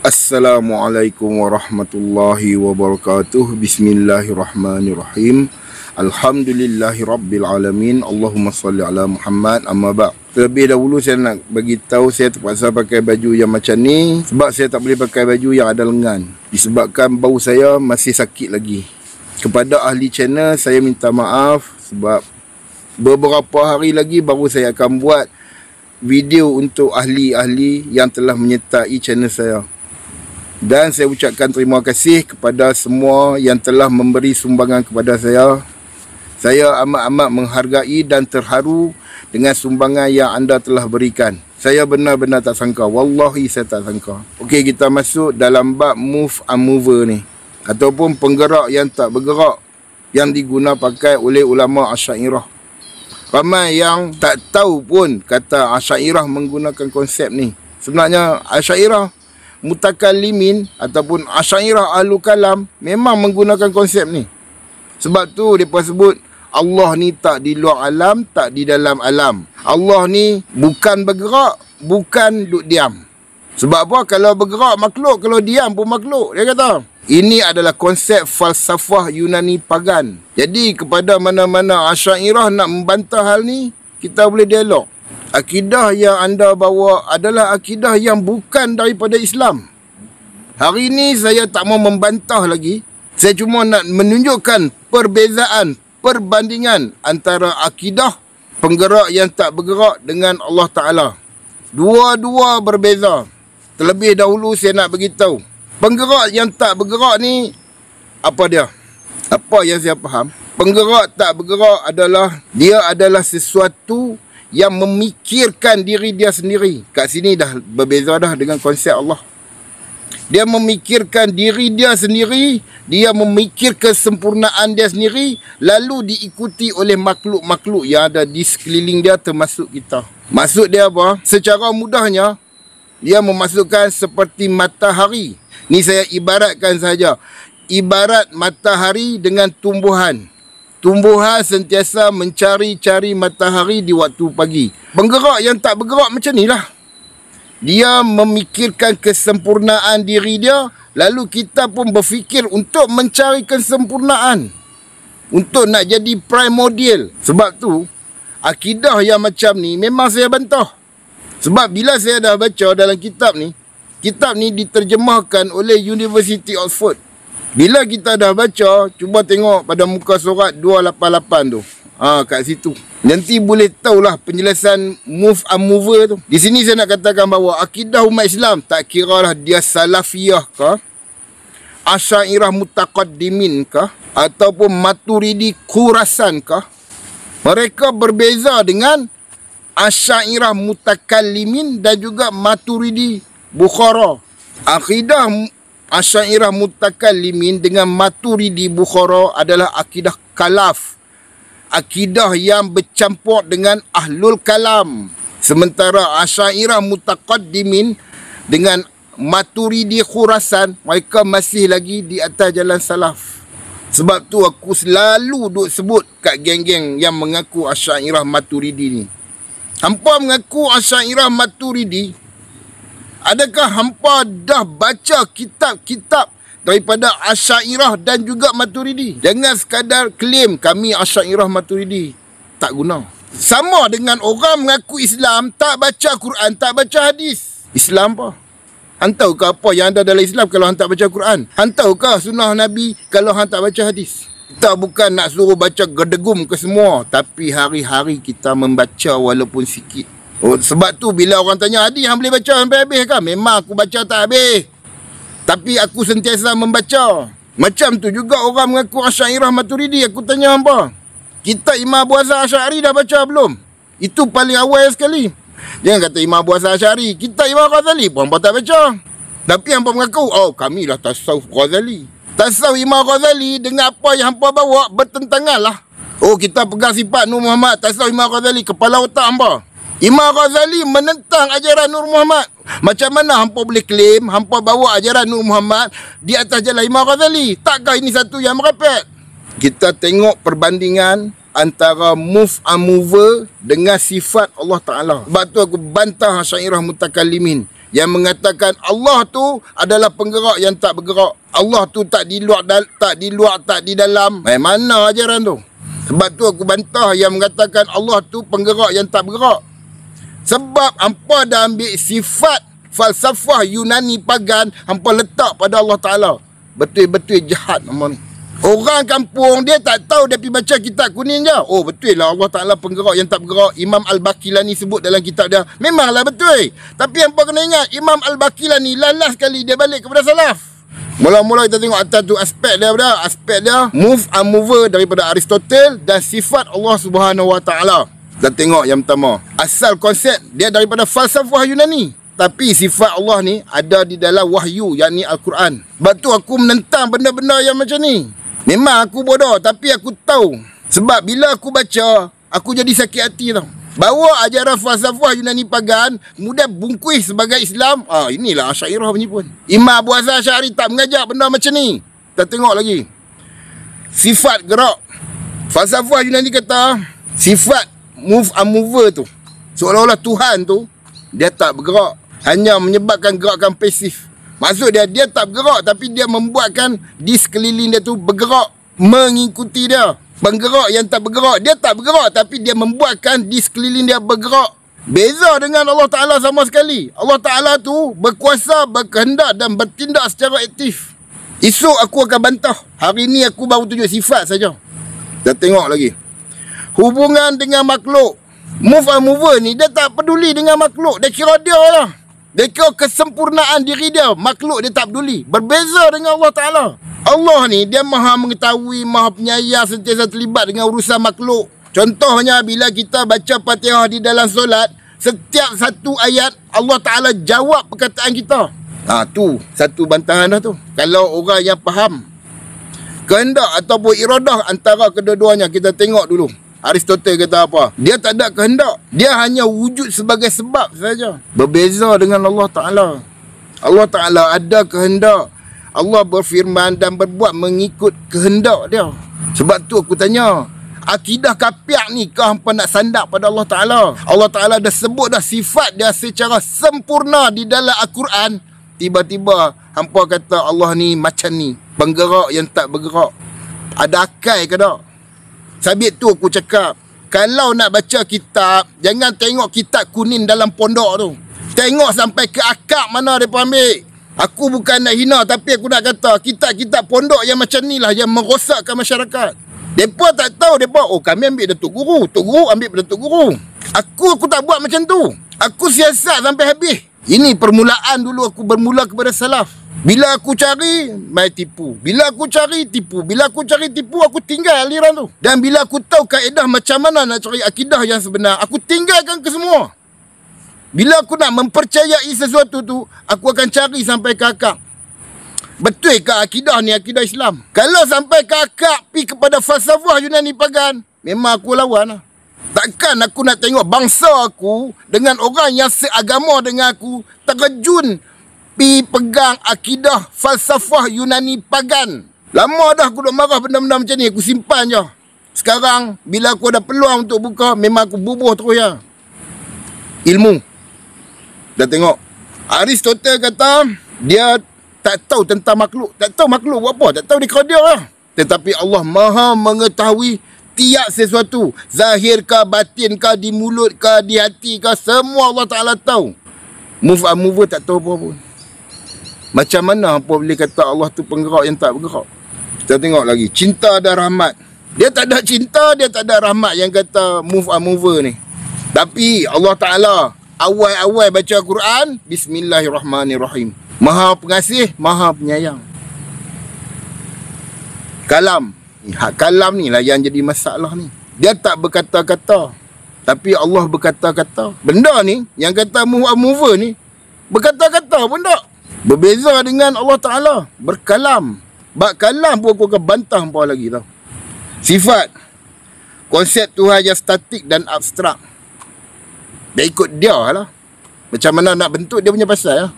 Assalamualaikum warahmatullahi wabarakatuh. Bismillahirrahmanirrahim. Alhamdulillahi rabbil alamin. Allahumma salli ala Muhammad. Amma ba'd. Terlebih dahulu saya nak bagi tahu saya terpaksa pakai baju yang macam ni sebab saya tak boleh pakai baju yang ada lengan disebabkan bau saya masih sakit lagi. Kepada ahli channel saya minta maaf sebab beberapa hari lagi baru saya akan buat video untuk ahli-ahli yang telah menyertai channel saya. Dan saya ucapkan terima kasih kepada semua yang telah memberi sumbangan kepada saya. Saya amat-amat menghargai dan terharu dengan sumbangan yang anda telah berikan. Saya benar-benar tak sangka. Wallahi saya tak sangka. Okey, kita masuk dalam bab move and mover ni. Ataupun penggerak yang tak bergerak yang diguna pakai oleh ulama Asy'ariyah. Ramai yang tak tahu pun kata Asy'ariyah menggunakan konsep ni. Sebenarnya Asy'ariyah mutakallimin ataupun Asy'ariyah Ahlul Kalam memang menggunakan konsep ni. Sebab tu mereka sebut Allah ni tak di luar alam, tak di dalam alam. Allah ni bukan bergerak, bukan duduk diam. Sebab apa? Kalau bergerak makhluk, kalau diam pun makhluk. Dia kata ini adalah konsep falsafah Yunani pagan. Jadi kepada mana-mana Asy'ariyah nak membantah hal ni, kita boleh dialog. Akidah yang anda bawa adalah akidah yang bukan daripada Islam. Hari ini saya tak mau membantah lagi. Saya cuma nak menunjukkan perbezaan, perbandingan antara akidah penggerak yang tak bergerak dengan Allah Ta'ala. Dua-dua berbeza. Terlebih dahulu saya nak beritahu. Penggerak yang tak bergerak ni, apa dia? Apa yang saya faham? Penggerak tak bergerak adalah, dia adalah sesuatu yang memikirkan diri dia sendiri. Kat sini dah berbeza dah dengan konsep Allah. Dia memikirkan diri dia sendiri, dia memikir kesempurnaan dia sendiri, lalu diikuti oleh makhluk-makhluk yang ada di sekeliling dia termasuk kita. Maksud dia apa? Secara mudahnya, dia memasukkan seperti matahari. Ni saya ibaratkan saja. Ibarat matahari dengan tumbuhan. Tumbuhan sentiasa mencari-cari matahari di waktu pagi. Penggerak yang tak bergerak macam ni lah. Dia memikirkan kesempurnaan diri dia, lalu kita pun berfikir untuk mencari kesempurnaan. Untuk nak jadi primordial. Sebab tu, akidah yang macam ni memang saya bantah. Sebab bila saya dah baca dalam kitab ni diterjemahkan oleh University Oxford. Bila kita dah baca, cuba tengok pada muka surat 288 tu. Kat situ. Nanti boleh tahulah penjelasan move and mover tu. Di sini saya nak katakan bahawa akidah umat Islam, tak kiralah dia Salafiyah kah, Asy'ariyah Mutaqaddimin kah, ataupun Maturidi Khurasan kah, mereka berbeza dengan Asy'ariyah Mutakallimin dan juga Maturidi Bukhara. Akidah Asy'ariyah Mutakallimin dengan Maturidi Bukhara adalah akidah kalaf. Akidah yang bercampur dengan Ahlul Kalam. Sementara Asy'ariyah Mutaqaddimin dengan Maturidi Khurasan, mereka masih lagi di atas jalan salaf. Sebab tu aku selalu duk sebut kat geng-geng yang mengaku Asy'ariyah Maturidi ni. Hampa mengaku Asy'ariyah Maturidi, adakah hampa dah baca kitab-kitab daripada Asy'ariyah dan juga Maturidi? Jangan sekadar klaim kami Asy'ariyah Maturidi. Tak guna. Sama dengan orang mengaku Islam, tak baca Quran, tak baca hadis. Islam apa? Hang tahu ke apa yang ada dalam Islam kalau hang tak baca Quran? Hang tahu ke sunnah Nabi kalau hang tak baca hadis? Kita bukan nak suruh baca gedegum ke semua, tapi hari-hari kita membaca walaupun sikit. Sebab tu bila orang tanya, Hadi, hang boleh baca sampai habis ke? Memang aku baca tak habis, tapi aku sentiasa membaca. Macam tu juga orang mengaku Asy'ariyah Maturidi. Aku tanya hampa, kita Imam Abu Hasan Asy'ari dah baca belum? Itu paling awal sekali. Jangan kata Imam Abu Hasan Asy'ari, kita Imam Ghazali pun hampa tak baca. Tapi hampa mengaku, kami lah tasawuf Ghazali. Tasawuf Imam Ghazali dengan apa yang hampa bawa bertentangan lah. Kita pegang sifat Nur Muhammad, tasawuf Imam Ghazali, kepala otak hampa. Imam Ghazali menentang ajaran Nur Muhammad. Macam mana hampa boleh klaim hampa bawa ajaran Nur Muhammad di atas jalan Imam Ghazali? Takkah ini satu yang merepet? Kita tengok perbandingan antara move and mover dengan sifat Allah Ta'ala. Sebab tu aku bantah Asy'ariyah Mutakallimin. yang mengatakan Allah tu adalah penggerak yang tak bergerak. Allah tu tak di luar, tak di dalam. Mana ajaran tu? Sebab tu aku bantah yang mengatakan Allah tu penggerak yang tak bergerak. Sebab hampa dah ambil sifat falsafah Yunani pagan, hampa letak pada Allah Ta'ala. Betul-betul jahat nama ni. Orang kampung dia tak tahu, dia pergi baca kitab kuning je. Oh betul lah Allah Ta'ala penggerak yang tak bergerak. Imam Al-Baqilani sebut dalam kitab dia. Memanglah betul. Tapi hampa kena ingat, Imam Al-Baqilani lalas sekali dia balik kepada salaf. Mula-mula kita tengok atas tu aspek dia move and mover daripada Aristotle dan sifat Allah Subhanahu Wa Ta'ala. Kita tengok yang pertama, asal konsep dia daripada falsafah Yunani. Tapi sifat Allah ni ada di dalam wahyu, yakni Al-Quran. Sebab tu aku menentang benda-benda yang macam ni. Memang aku bodoh, tapi aku tahu. Sebab bila aku baca, aku jadi sakit hati tau. Bawa ajaran falsafah Yunani pagan, kemudian bungkus sebagai Islam. Inilah Asy'ariyah punya pun. Imam Abu Hasan Asy'ari tak mengajak benda macam ni. Kita tengok lagi. Sifat gerak. Falsafah Yunani kata, sifat move and mover tu, seolah-olah Tuhan tu, dia tak bergerak. Hanya menyebabkan gerakan pasif. Maksud dia tak bergerak, tapi dia membuatkan di sekeliling dia tu bergerak, mengikuti dia. Penggerak yang tak bergerak, dia tak bergerak, tapi dia membuatkan di sekeliling dia bergerak. Beza dengan Allah Ta'ala sama sekali. Allah Ta'ala tu berkuasa, berkehendak dan bertindak secara aktif. Esok aku akan bantah. Hari ni aku baru tunjuk sifat saja. Kita tengok lagi. Hubungan dengan makhluk. Move and mover ni, dia tak peduli dengan makhluk. Dia kira dia lah. Dia kira kesempurnaan diri dia. Makhluk dia tak peduli. Berbeza dengan Allah Ta'ala. Allah ni dia maha mengetahui, maha penyayang, sentiasa terlibat dengan urusan makhluk. Contohnya bila kita baca Fatihah di dalam solat, setiap satu ayat Allah Ta'ala jawab perkataan kita. Tu satu bantahan dah tu. Kalau orang yang faham kehendak ataupun iradah antara kedua-duanya, kita tengok dulu Aristotle kata apa? Dia tak ada kehendak. Dia hanya wujud sebagai sebab saja. Berbeza dengan Allah Ta'ala. Allah Ta'ala ada kehendak. Allah berfirman dan berbuat mengikut kehendak dia. Sebab tu aku tanya, akidah kapiak ni kau hampa nak sandak pada Allah Ta'ala? Allah Ta'ala dah sebut dah sifat dia secara sempurna di dalam Al-Quran. Tiba-tiba hampa kata Allah ni macam ni, penggerak yang tak bergerak. Ada akal ke tak? Sabit tu aku cakap, kalau nak baca kitab, jangan tengok kitab kuning dalam pondok tu. Tengok sampai ke akar mana mereka ambil. Aku bukan nak hina, tapi aku nak kata kitab-kitab pondok yang macam ni lah yang merosakkan masyarakat. Mereka tak tahu, mereka, kami ambil Datuk Guru, Tok Guru ambil Datuk Guru. Aku tak buat macam tu. Aku siasat sampai habis. Ini permulaan dulu aku bermula kepada salaf. Bila aku cari, mai tipu. Bila aku cari, tipu. Bila aku cari tipu, aku tinggal aliran tu. Dan bila aku tahu kaedah macam mana nak cari akidah yang sebenar, aku tinggalkan ke semua. Bila aku nak mempercayai sesuatu tu, aku akan cari sampai ke akar. Betul ke akidah ni akidah Islam? Kalau sampai ke akar, pergi kepada falsafah Yunani pagan, memang aku lawan lah. Takkan aku nak tengok bangsa aku dengan orang yang seagama dengan aku terjun pi pegang akidah falsafah Yunani pagan. Lama dah aku duk marah benda-benda macam ni, aku simpan je. Sekarang bila aku ada peluang untuk buka, memang aku bubuh terus ya. Ilmu. Dah tengok. Aristotle kata dia tak tahu tentang makhluk. Tak tahu makhluk buat apa, tak tahu dia dia lah. Tetapi Allah maha mengetahui tiap sesuatu. Zahir ke, batin ke, di mulut ke, di hati ke, semua Allah Ta'ala tahu. Move and mover tak tahu apa pun. Macam mana apa boleh kata Allah tu penggerak yang tak bergerak? Kita tengok lagi. Cinta dan rahmat. Dia tak ada cinta, dia tak ada rahmat yang kata move and mover ni. Tapi Allah Ta'ala awal-awal baca Quran, Bismillahirrahmanirrahim. Maha pengasih, maha penyayang. Kalam. Kalam ni lah yang jadi masalah ni. Dia tak berkata-kata, tapi Allah berkata-kata. Benda ni, yang kata move and mover ni, berkata-kata pun tak. Berbeza dengan Allah Ta'ala berkalam. Bak kalam pun aku akan bantah hampa lagi tau. Sifat konsep Tuhan yang statik dan abstrak. Dia ikut dia lah. Macam mana nak bentuk dia punya pasal lah.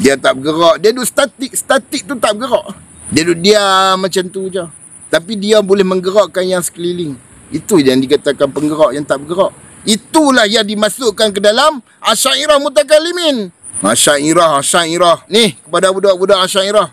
Dia tak bergerak. Dia duduk statik. Statik tu tak bergerak. Dia duduk diam macam tu je. Tapi dia boleh menggerakkan yang sekeliling. Itu yang dikatakan penggerak yang tak bergerak. Itulah yang dimasukkan ke dalam Asy'ariyah Mutakallimin. Asy'ariyah. Ni, kepada budak-budak Asy'ariyah.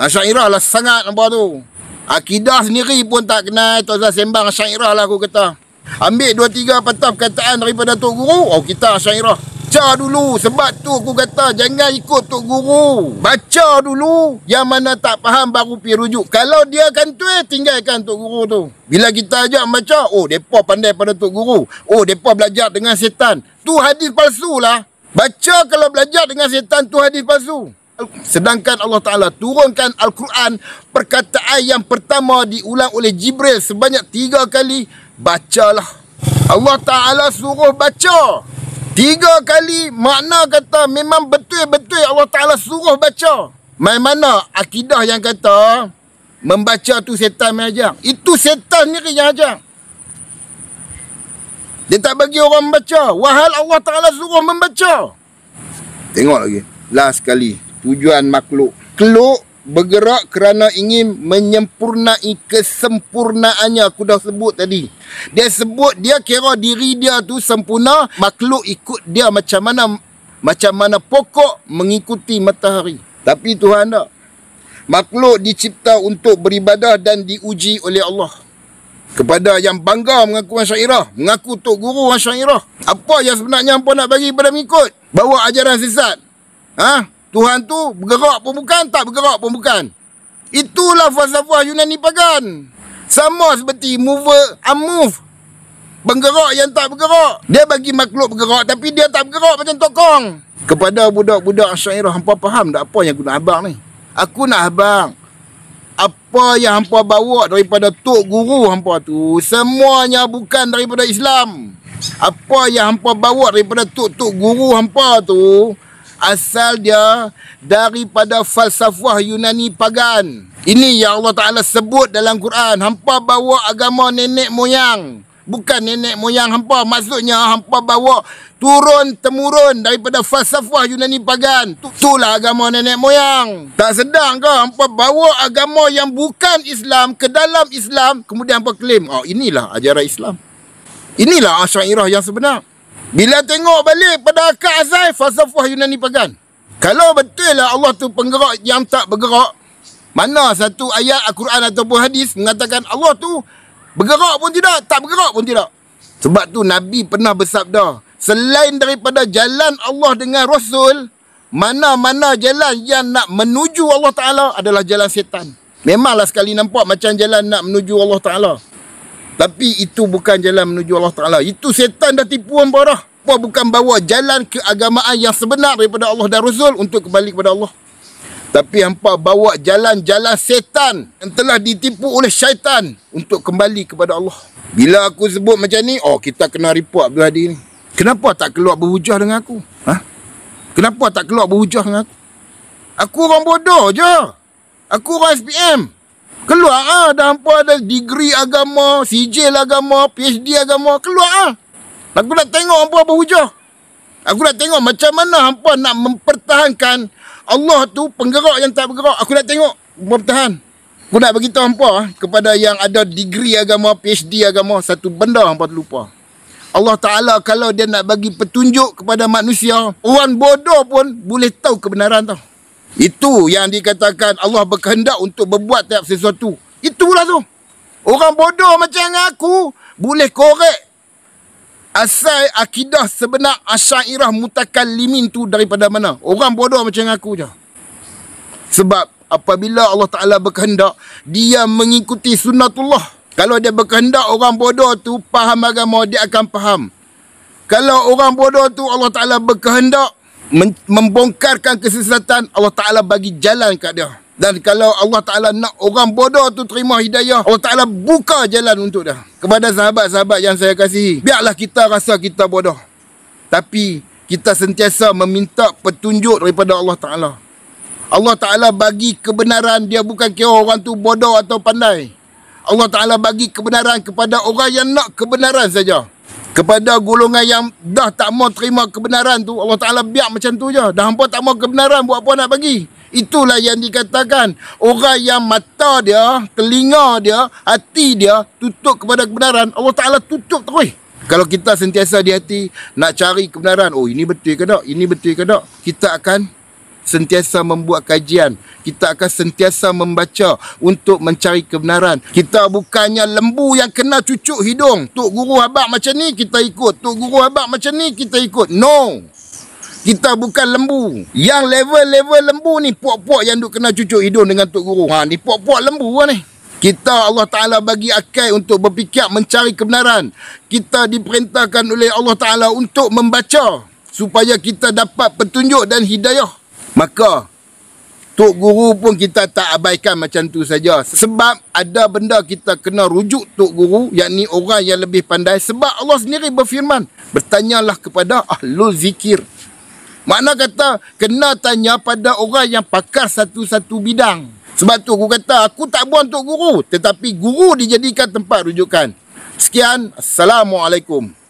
Asy'ariyah lah sangat nampak tu. Akidah sendiri pun tak kenal. Tak usah sembang Asy'ariyah lah aku kata. Ambil 2-3 patah perkataan daripada Tok Guru. Oh, kita Asy'ariyah. Baca dulu. Sebab tu aku kata jangan ikut Tok Guru. Baca dulu. Yang mana tak faham baru pergi rujuk. Kalau dia kantoi, tinggalkan Tok Guru tu. Bila kita ajak baca, oh, mereka pandai pada Tok Guru. Oh, mereka belajar dengan setan. Tu hadis palsu lah. Baca kalau belajar dengan setan tu hadis palsu. Sedangkan Allah Ta'ala turunkan Al-Quran, perkataan yang pertama diulang oleh Jibril sebanyak 3 kali. Bacalah. Allah Ta'ala suruh baca 3 kali. Makna kata memang betul-betul Allah Ta'ala suruh baca. Mana akidah yang kata membaca tu setan mengajar. Itu setan sendiri yang ajar. Dia tak bagi orang membaca. Wahal Allah Ta'ala suruh membaca. Tengok lagi. Last sekali. Tujuan makhluk. Makhluk bergerak kerana ingin menyempurnai kesempurnaannya. Aku dah sebut tadi. Dia sebut dia kira diri dia tu sempurna. Makhluk ikut dia macam mana pokok mengikuti matahari. Tapi Tuhan tak. Makhluk dicipta untuk beribadah dan diuji oleh Allah. Kepada yang bangga mengaku Asy'ariyah, mengaku Tok Guru Asy'ariyah, apa yang sebenarnya hampa nak bagi pada mengikut? Bawa ajaran sesat. Tuhan tu bergerak pun bukan, tak bergerak pun bukan. Itulah falsafah Yunani pagan. Sama seperti mover, unmove. Penggerak yang tak bergerak. Dia bagi makhluk bergerak, tapi dia tak bergerak macam tokong. Kepada budak-budak Asy'ariyah, hampa faham tak apa yang aku nak abang ni? Aku nak abang, apa yang hampa bawa daripada Tok Guru hampa tu, semuanya bukan daripada Islam. Apa yang hampa bawa daripada Tok Guru hampa tu, asal dia daripada falsafah Yunani pagan. Ini yang Allah Ta'ala sebut dalam Quran. Hampa bawa agama nenek moyang. Bukan nenek moyang hampa. Maksudnya hampa bawa turun-temurun daripada falsafah Yunani pagan. Itulah agama nenek moyang. Tak sedang ke hampa bawa agama yang bukan Islam ke dalam Islam, kemudian hampa klaim, oh, inilah ajaran Islam. Inilah Asy'ariyah yang sebenar. Bila tengok balik pada akar asal falsafah Yunani pagan. Kalau betul lah Allah tu penggerak yang tak bergerak, mana satu ayat Al-Quran ataupun hadis mengatakan Allah tu bergerak pun tidak, tak bergerak pun tidak. Sebab tu Nabi pernah bersabda, selain daripada jalan Allah dengan Rasul, mana-mana jalan yang nak menuju Allah Ta'ala adalah jalan setan. Memanglah sekali nampak macam jalan nak menuju Allah Ta'ala, tapi itu bukan jalan menuju Allah Ta'ala. Itu setan dah tipu hampa dah. Apa bukan bawa jalan keagamaan yang sebenar daripada Allah dan Rasul untuk kembali kepada Allah. Tapi hampa bawa jalan-jalan setan yang telah ditipu oleh syaitan untuk kembali kepada Allah. Bila aku sebut macam ni, oh, kita kena report Abdul Hadi ni. Kenapa tak keluar berhujah dengan aku? Kenapa tak keluar berhujah dengan aku? Aku orang bodoh je. Aku orang SPM. Keluar dah hampa ada degree agama, sijil agama, PhD agama. Keluar Aku nak tengok hampa berhujah. Aku nak tengok macam mana hampa nak mempertahankan Allah tu penggerak yang tak bergerak. Aku nak tengok bertahan. Aku nak beritahu hampa kepada yang ada degree agama, PhD agama, satu benda hampa terlupa. Allah Ta'ala kalau dia nak bagi petunjuk kepada manusia, orang bodoh pun boleh tahu kebenaran tau. Itu yang dikatakan Allah berkehendak untuk berbuat tiap sesuatu. Itulah tu. Orang bodoh macam aku boleh korek asal akidah sebenar Asy'ariyah mutakallimin tu daripada mana. Orang bodoh macam aku je. Sebab apabila Allah Ta'ala berkehendak, dia mengikuti sunnatullah. Kalau dia berkehendak orang bodoh tu faham agama, dia akan faham. Kalau orang bodoh tu Allah Ta'ala berkehendak membongkarkan kesesatan, Allah Ta'ala bagi jalan kat dia. Dan kalau Allah Ta'ala nak orang bodoh tu terima hidayah, Allah Ta'ala buka jalan untuk dia. Kepada sahabat-sahabat yang saya kasihi, biarlah kita rasa kita bodoh, tapi kita sentiasa meminta petunjuk daripada Allah Ta'ala. Allah Ta'ala bagi kebenaran, dia bukan kira orang tu bodoh atau pandai. Allah Ta'ala bagi kebenaran kepada orang yang nak kebenaran saja. Kepada golongan yang dah tak mau terima kebenaran tu, Allah Ta'ala biar macam tu je. Dah hampa tak mau kebenaran, buat apa nak bagi? Itulah yang dikatakan orang yang mata dia, telinga dia, hati dia tutup kepada kebenaran, Allah Ta'ala tutup terus. Kalau kita sentiasa di hati nak cari kebenaran, oh ini betul ke tak, ini betul ke tak, kita akan sentiasa membuat kajian, kita akan sentiasa membaca untuk mencari kebenaran. Kita bukannya lembu yang kena cucuk hidung. Tok Guru habaq macam ni, kita ikut. Tok Guru habaq macam ni, kita ikut. No. Kita bukan lembu. Yang level-level lembu ni, puak-puak yang duk kena cucuk hidung dengan Tok Guru. Ha, ni puak-puak lembu lah ni. Kita, Allah Ta'ala bagi akal untuk berfikir mencari kebenaran. Kita diperintahkan oleh Allah Ta'ala untuk membaca supaya kita dapat petunjuk dan hidayah. Maka Tok Guru pun kita tak abaikan macam tu saja. Sebab ada benda kita kena rujuk Tok Guru, yakni orang yang lebih pandai. Sebab Allah sendiri berfirman, bertanyalah kepada ahlul zikir. Makna kata, kena tanya pada orang yang pakar satu-satu bidang. Sebab tu aku kata, aku tak buang Tok Guru, tetapi guru dijadikan tempat rujukan. Sekian, Assalamualaikum.